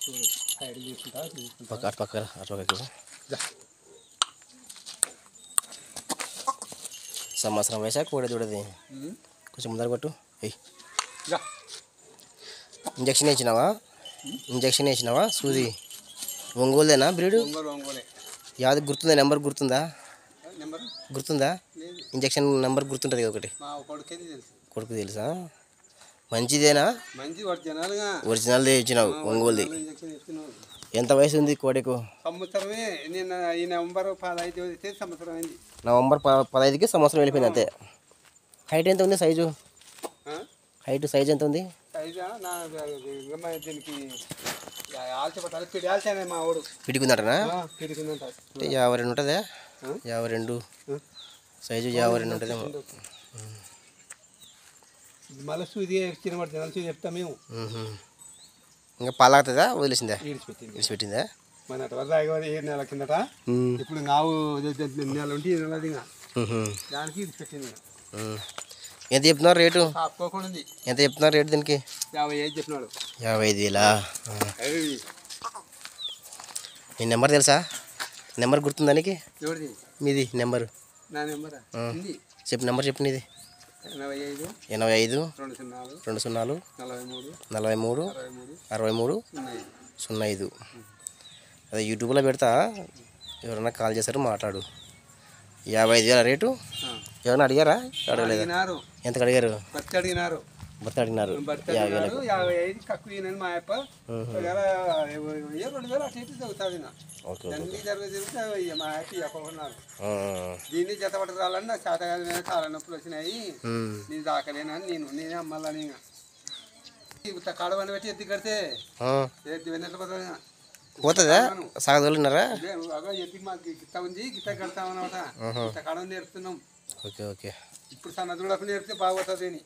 side తీసుకుంటా పక్క అటు పక్క సంవత్సరం వయసా కోడి దూడది కొంచెం ముందర కొట్టు ఇంజక్షన్ వేసినావా సూది ఒంగోలుదేనా బ్రీడు యాది గుర్తుందా నెంబర్ గుర్తుందా ఇంజక్షన్ నెంబర్ గుర్తుంటుంది ఒకటి కొడుకు తెలుసా మంచిదేనా ఒరిజినల్ ఇచ్చినావు ఒంగోలుది ఎంత వయసు ఉంది కోడెకు నవంబర్ 15కి సంవత్సరం వెళ్ళిపోయింది అంతే హైట్ ఎంత ఉంది సైజు ఎంత ఉంది పిడికుందంటనా 52 ఉంటుందా 52 సైజు 52 ఉంటుందేమో మళ్ళీ సూది చెప్తా మేము ఇంకా పాలాగుతుందా వదిలేసిందా విడిచిపెట్టిందా మన వల్ల 7 నెలల కిందట ఇప్పుడు నావు నెల ఉంటే దానికి విడిచిపెట్టింది ఎంత చెప్తున్నారు రేటు ఎంత చెప్తున్నారు రేటు దీనికి 55 చెప్పినాడు 55,000 మీ నెంబర్ తెలుసా నెంబర్ గుర్తుందా నీకు మీది నెంబరు నెంబర్ చెప్పు నీది 85 20 43 63 05 అదే యూట్యూబ్లో పెడతా ఎవరైనా కాల్ చేశారు మాట్లాడు 55,000 రేటు ఎవరైనా అడిగారా అడగలేదు ఎంత అడిగారు భర్త అడిగినారు 55 మా అప్ప దీన్ని జతపడి రాలని నాకు చేత చాలా నొప్పులు వచ్చినాయి నేను దాకలేనని నేనే అమ్మాలని కడవని పెట్టి ఎత్తి కడితే పోతుందా సాగదోలినారా ఎత్తి మాకు గిత్త ఉంది గిత్త కడతామన్నమాట కడవ నేర్పుతున్నాం ఓకే ఇప్పుడు సన్న దూడకు నేర్పితే బాగుంటుంది అని